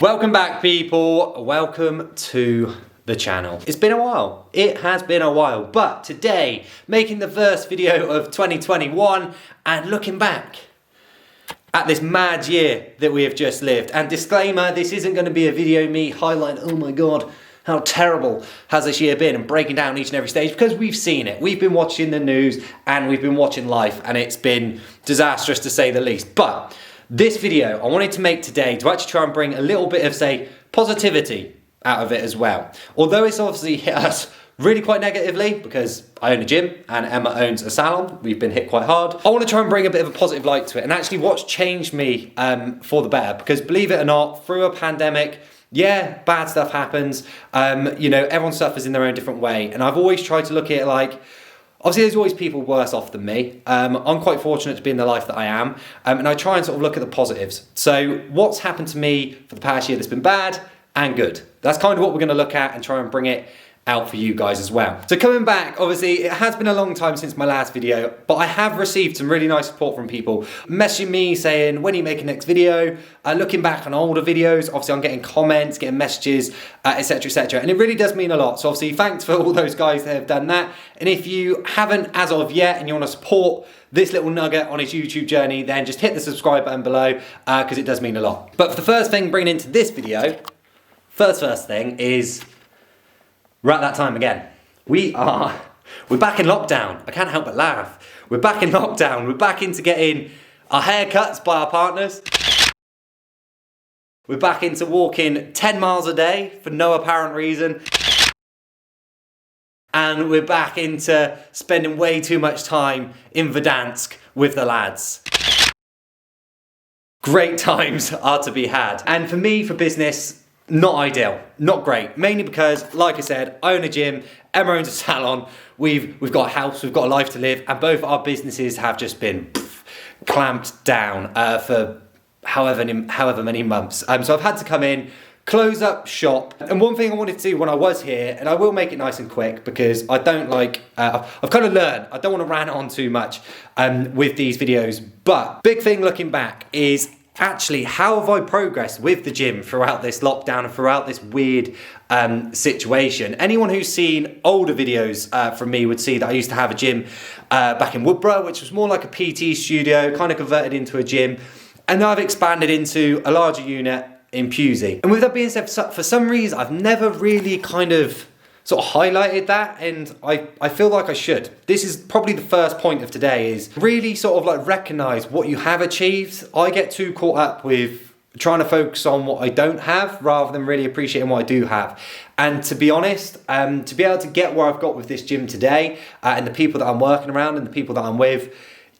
Welcome back, people. Welcome to the channel. It's been a while. It has been a while, but today, making the first video of 2021 and looking back at this mad year that we have just lived. And disclaimer, this isn't going to be a video me highlighting, oh my God, how terrible has this year been, and breaking down each and every stage, because we've seen it. We've been watching the news and we've been watching life, and it's been disastrous to say the least. But this video I wanted to make today to actually try and bring a little bit of, say, positivity out of it as well. Although it's obviously hit us really quite negatively because I own a gym and Emma owns a salon. We've been hit quite hard. I want to try and bring a bit of a positive light to it and actually what's changed me for the better, because believe it or not, through a pandemic, yeah, bad stuff happens. You know, everyone suffers in their own different way, and I've always tried to look at it like, obviously there's always people worse off than me. I'm quite fortunate to be in the life that I am, and I try and sort of look at the positives. So what's happened to me for the past year that's been bad and good? That's kind of what we're going to look at and try and bring it out for you guys as well. So coming back, obviously it has been a long time since my last video, but I have received some really nice support from people messaging me saying, when are you making next video? Looking back on older videos, obviously I'm getting comments, getting messages, etc, etc, and it really does mean a lot. So obviously thanks for all those guys that have done that, and if you haven't as of yet and you want to support this little nugget on his YouTube journey, then just hit the subscribe button below, because it does mean a lot. But for the first thing bringing into this video, first thing is, we're at that time again. We're back in lockdown. I can't help but laugh. We're back in lockdown. We're back into getting our haircuts by our partners. We're back into walking 10 miles a day for no apparent reason. And we're back into spending way too much time in Verdansk with the lads. Great times are to be had. And for me, for business, not ideal, not great, mainly because, like I said, I own a gym, Emma owns a salon, we've got a house, we've got a life to live, and both our businesses have just been clamped down for however many months. So I've had to come in, close up shop, and one thing I wanted to do when I was here, and I will make it nice and quick because I don't like, I've kind of learned, I don't want to rant on too much with these videos, but big thing looking back is, actually, how have I progressed with the gym throughout this lockdown and throughout this weird situation? Anyone who's seen older videos from me would see that I used to have a gym back in Woodborough, which was more like a PT studio, kind of converted into a gym. And now I've expanded into a larger unit in Pewsey. And with that being said, for some reason, I've never really kind of sort of highlighted that, and I feel like I should. This is probably the first point of today, is really sort of like recognize what you have achieved. I get too caught up with trying to focus on what I don't have rather than really appreciating what I do have. And to be honest, to be able to get where I've got with this gym today and the people that I'm working around and the people that I'm with,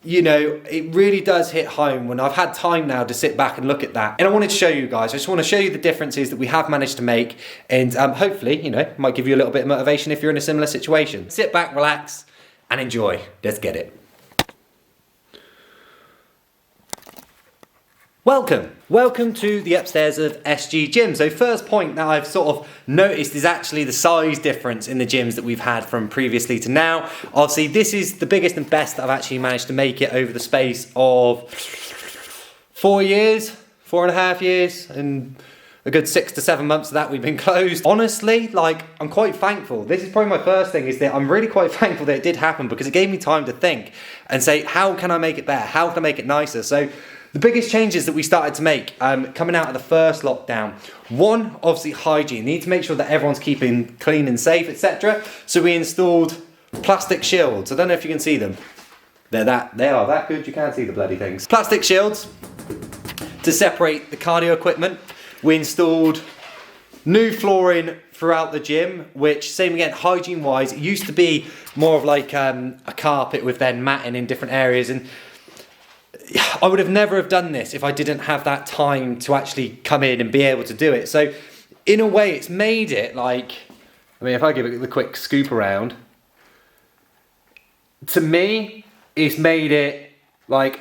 you know, it really does hit home when I've had time now to sit back and look at that. And I wanted to show you guys, I just want to show you the differences that we have managed to make, and hopefully, you know, might give you a little bit of motivation if you're in a similar situation. Sit back, relax, and enjoy. Let's get it. Welcome to the upstairs of SG Gym. So first point that I've sort of noticed is actually the size difference in the gyms that we've had from previously to now. Obviously this is the biggest and best that I've actually managed to make it over the space of 4 years, 4.5 years, and a good 6 to 7 months of that we've been closed. Honestly, like, I'm quite thankful. This is probably my first thing, is that I'm really quite thankful that it did happen, because it gave me time to think and say, how can I make it better? How can I make it nicer? So the biggest changes that we started to make coming out of the first lockdown, one, obviously hygiene. Need to make sure that everyone's keeping clean and safe, etc. So we installed plastic shields. I don't know if you can see them. They are that good, you can't see the bloody things. Plastic shields to separate the cardio equipment. We installed new flooring throughout the gym, which, same again, hygiene wise, it used to be more of like a carpet with then matting in different areas, and I would have never have done this if I didn't have that time to actually come in and be able to do it. So in a way, it's made it like, I mean, if I give it the quick scoop around, to me, it's made it like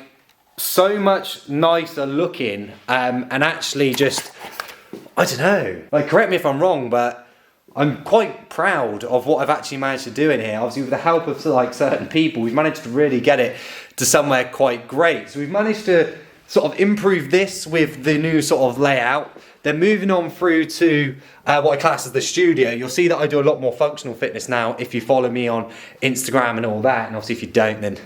so much nicer looking, and actually just, I don't know, like, correct me if I'm wrong, but I'm quite proud of what I've actually managed to do in here. Obviously with the help of like certain people, we've managed to really get it to somewhere quite great. So we've managed to sort of improved this with the new sort of layout. Then moving on through to what I class as the studio, you'll see that I do a lot more functional fitness now if you follow me on Instagram and all that. And obviously if you don't, then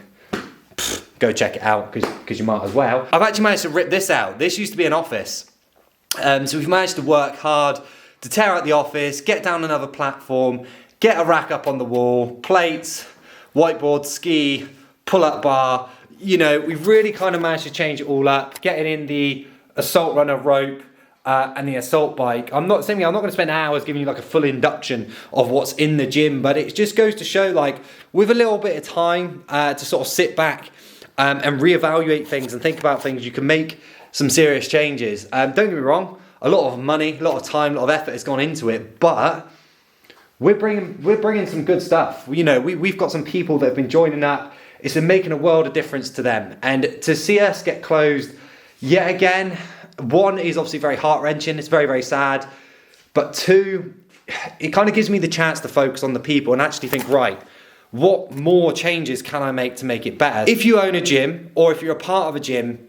go check it out because you might as well. I've actually managed to rip this out. This used to be an office. So we've managed to work hard to tear out the office, get down another platform, get a rack up on the wall, plates, whiteboard, ski, pull-up bar. You know, we've really kind of managed to change it all up, getting in the assault runner rope, and the assault bike. I'm not going to spend hours giving you like a full induction of what's in the gym, but it just goes to show, like, with a little bit of time to sort of sit back and reevaluate things and think about things, you can make some serious changes. Don't get me wrong, a lot of money, a lot of time, a lot of effort has gone into it, but we're bringing some good stuff. You know, we've got some people that have been joining up. It's been making a world of difference to them, and to see us get closed yet again. One is obviously very heart-wrenching, it's very, very sad. But two, it kind of gives me the chance to focus on the people and actually think, right, what more changes can I make to make it better? If you own a gym, or if you're a part of a gym,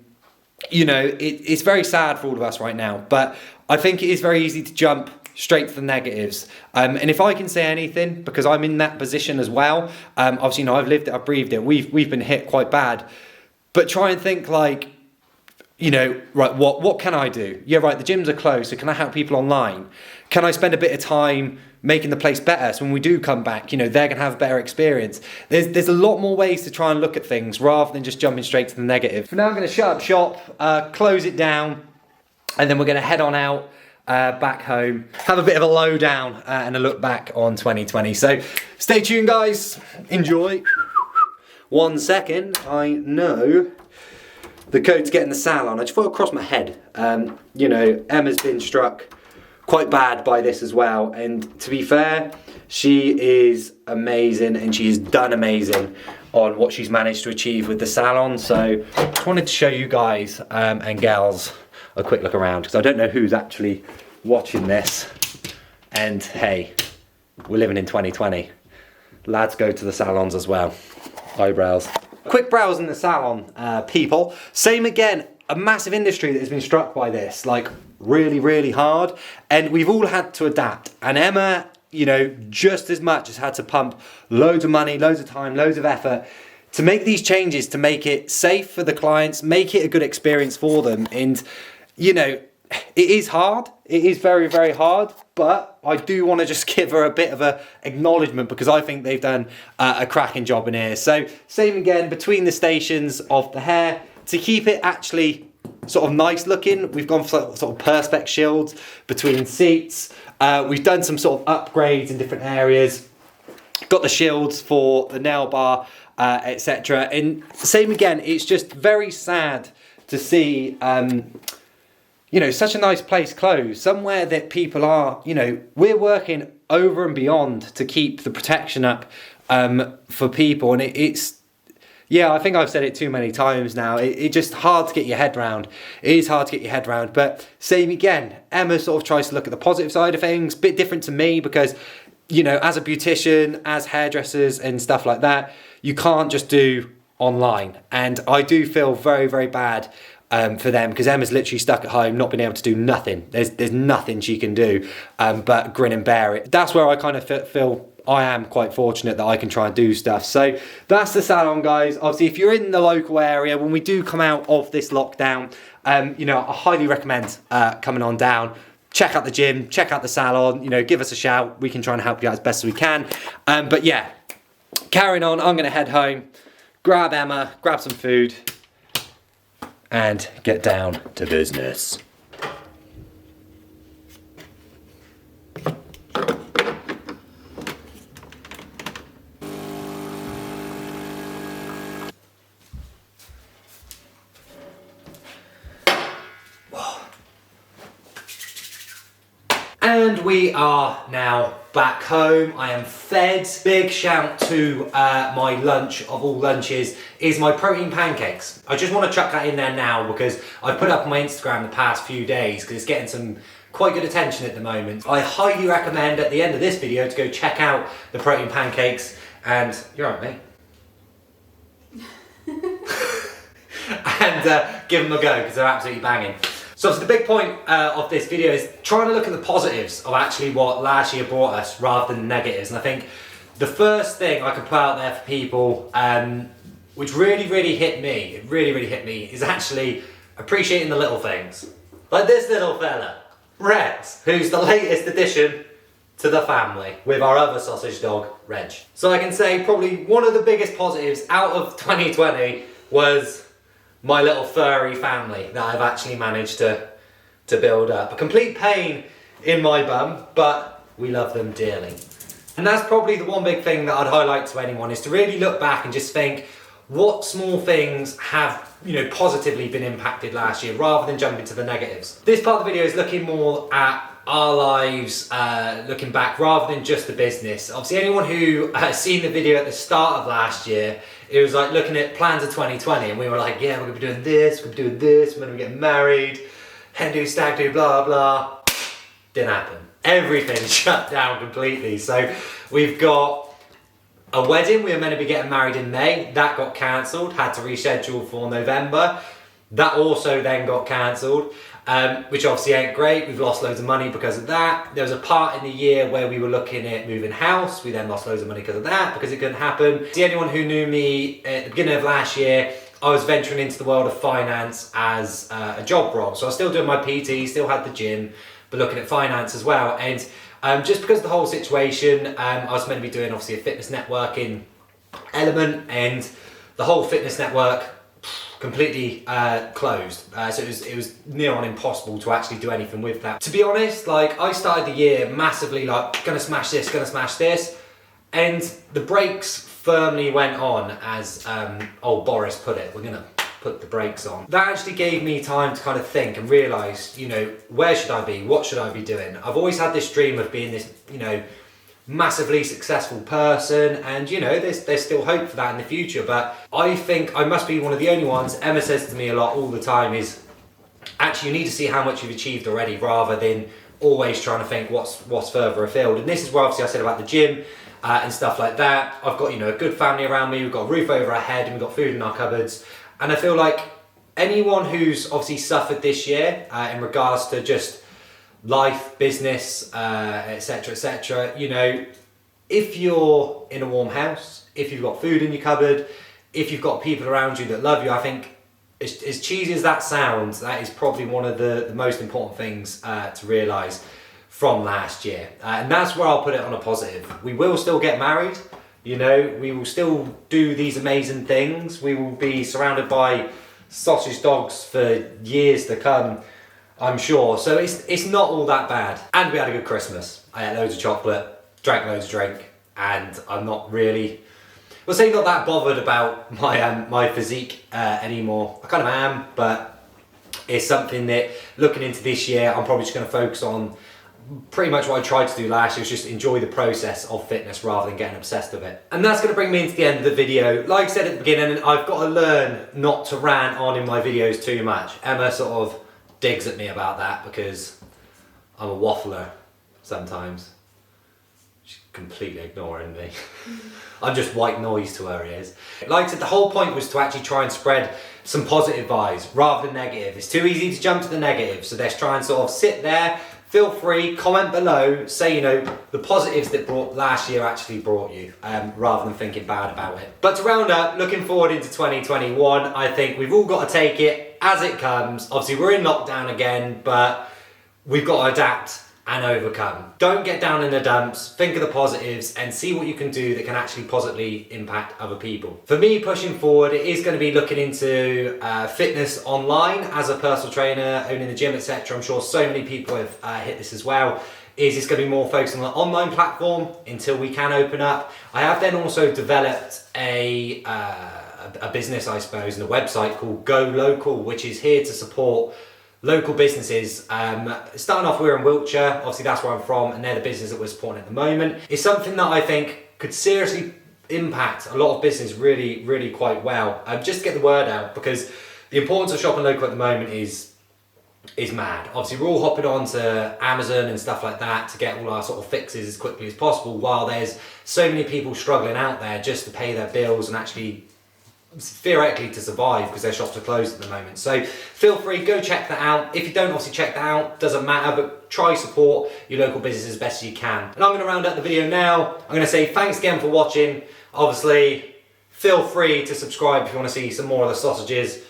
you know, it's very sad for all of us right now. But I think it is very easy to jump straight to the negatives. And if I can say anything, because I'm in that position as well, obviously, you know, I've lived it, I've breathed it, we've been hit quite bad. But try and think like, you know, right, what can I do? Yeah, right, the gyms are closed, so can I help people online? Can I spend a bit of time making the place better so when we do come back, you know, they're going to have a better experience? There's a lot more ways to try and look at things rather than just jumping straight to the negative. For now, I'm going to shut up shop, close it down, and then we're going to head on out back home, have a bit of a lowdown and a look back on 2020. So stay tuned, guys. Enjoy. 1 second, I know the code's getting the salon. I just thought I'd cross my head. You know, Emma's been struck quite bad by this as well. And to be fair, she is amazing and she's done amazing on what she's managed to achieve with the salon. So just wanted to show you guys and gals a quick look around, because I don't know who's actually watching this. And hey, we're living in 2020. Lads go to the salons as well. Eyebrows. Quick browse in the salon, people. Same again, a massive industry that has been struck by this, like really, really hard. And we've all had to adapt. And Emma, you know, just as much has had to pump loads of money, loads of time, loads of effort to make these changes, to make it safe for the clients, make it a good experience for them. And, you know, it is hard. It is very, very hard. But I do want to just give her a bit of a acknowledgement, because I think they've done a cracking job in here. So same again, between the stations of the hair, to keep it actually sort of nice looking, we've gone for sort of perspex shields between seats. We've done some sort of upgrades in different areas. Got the shields for the nail bar, etc. And same again, it's just very sad to see you know, such a nice place closed, somewhere that people are, you know, we're working over and beyond to keep the protection up for people. And it's, yeah, I think I've said it too many times now. It's just hard to get your head round. It is hard to get your head round. But same again, Emma sort of tries to look at the positive side of things, bit different to me, because, you know, as a beautician, as hairdressers and stuff like that, you can't just do online. And I do feel very, very bad for them, because Emma's literally stuck at home, not being able to do nothing. There's nothing she can do but grin and bear it. That's where I kind of feel I am quite fortunate that I can try and do stuff. So that's the salon, guys. Obviously, if you're in the local area, when we do come out of this lockdown, you know, I highly recommend coming on down. Check out the gym, check out the salon, you know, give us a shout. We can try and help you out as best as we can. But yeah, carrying on, I'm going to head home, grab Emma, grab some food, and get down to business. And we are now back home. I am fed. Big shout to my lunch of all lunches is my protein pancakes. I just want to chuck that in there now, because I've put it up on my Instagram the past few days, because it's getting some quite good attention at the moment. I highly recommend at the end of this video to go check out the protein pancakes. And you're right, mate. And give them a go because they're absolutely banging. So the big point of this video is trying to look at the positives of actually what last year brought us rather than the negatives. And I think the first thing I could put out there for people, which really hit me, it really hit me, is actually appreciating the little things. Like this little fella, Rex, who's the latest addition to the family with our other sausage dog, Reg. So I can say probably one of the biggest positives out of 2020 was my little furry family that I've actually managed to build up. A complete pain in my bum, but we love them dearly. And that's probably the one big thing that I'd highlight to anyone, is to really look back and just think what small things have, positively been impacted last year rather than jumping to the negatives. This part of the video is looking more at our lives, looking back rather than just the business. Obviously anyone who has seen the video at the start of last year, it was like looking at plans of 2020 and we were like, yeah, we're gonna be doing this, we're gonna be doing this, we're gonna be getting married, hen do, stag do, blah, blah. Didn't happen. Everything shut down completely. So we've got a wedding, we were meant to be getting married in May, that got cancelled, had to reschedule for November. That also then got cancelled, which obviously ain't great. We've lost loads of money because of that. There was a part in the year where we were looking at moving house. We then lost loads of money because of that, because it couldn't happen. To anyone who knew me at the beginning of last year, I was venturing into the world of finance as a job role. So I was still doing my PT, still had the gym, but looking at finance as well. And just because of the whole situation, I was meant to be doing obviously a fitness networking element, and the whole fitness network completely closed. So it was near on impossible to actually do anything with that. To be honest, like I started the year massively like gonna smash this, and the brakes firmly went on, as old Boris put it. We're gonna put the brakes on. That actually gave me time to kind of think and realise, where should I be? What should I be doing? I've always had this dream of being this, massively successful person, and there's still hope for that in the future, but I think I must be one of the only ones. Emma says to me a lot all the time is, actually you need to see how much you've achieved already rather than always trying to think what's further afield. And this is where obviously I said about the gym and stuff like that. I've got a good family around me, we've got a roof over our head, and we've got food in our cupboards. And I feel like anyone who's obviously suffered this year in regards to just life, business, etc., if you're in a warm house, if you've got food in your cupboard, if you've got people around you that love you, I think as cheesy as that sounds, that is probably one of the most important things to realise from last year. And that's where I'll put it on a positive. We will still get married. We will still do these amazing things. We will be surrounded by sausage dogs for years to come, I'm sure. So it's not all that bad. And we had a good Christmas. I ate loads of chocolate, drank loads of drink, and I'm not really, not that bothered about my physique anymore. I kind of am, but it's something that looking into this year, I'm probably just going to focus on. Pretty much what I tried to do last year was just enjoy the process of fitness rather than getting obsessed with it. And that's going to bring me into the end of the video. Like I said at the beginning, I've got to learn not to rant on in my videos too much. Emma sort of digs at me about that because I'm a waffler sometimes. She's completely ignoring me. I'm just white noise to her ears. Like I said, the whole point was to actually try and spread some positive vibes rather than negative. It's too easy to jump to the negative, so let's try and sort of sit there. Feel free, comment below, say, the positives that last year actually brought you, rather than thinking bad about it. But to round up, looking forward into 2021, I think we've all got to take it as it comes. Obviously, we're in lockdown again, but we've got to adapt and overcome. Don't get down in the dumps, think of the positives, and see what you can do that can actually positively impact other people. For me, pushing forward, it is going to be looking into fitness online as a personal trainer, owning the gym, etc. I'm sure so many people have hit this as well. It's going to be more focused on the online platform until we can open up. I have then also developed a business, I suppose, and a website called Go Local, which is here to support local businesses. Starting off, we're in Wiltshire, obviously that's where I'm from, and they're the business that we're supporting at the moment. It's something that I think could seriously impact a lot of business really quite well. Just to get the word out, because the importance of shopping local at the moment is mad. Obviously we're all hopping on to Amazon and stuff like that to get all our sort of fixes as quickly as possible, while there's so many people struggling out there just to pay their bills and actually theoretically to survive because their shops are closed at the moment. So feel free, go check that out. If you don't obviously check that out, doesn't matter, but try support your local business as best as you can. And I'm going to round up the video now. I'm going to say thanks again for watching. Obviously, feel free to subscribe if you want to see some more of the sausages,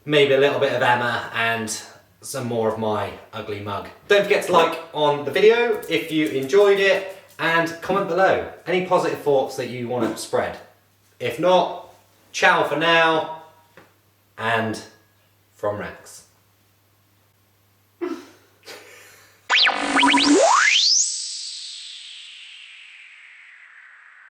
maybe a little bit of Emma and some more of my ugly mug. Don't forget to like on the video if you enjoyed it and comment below any positive thoughts that you want to spread. If not, ciao for now, and from Rex.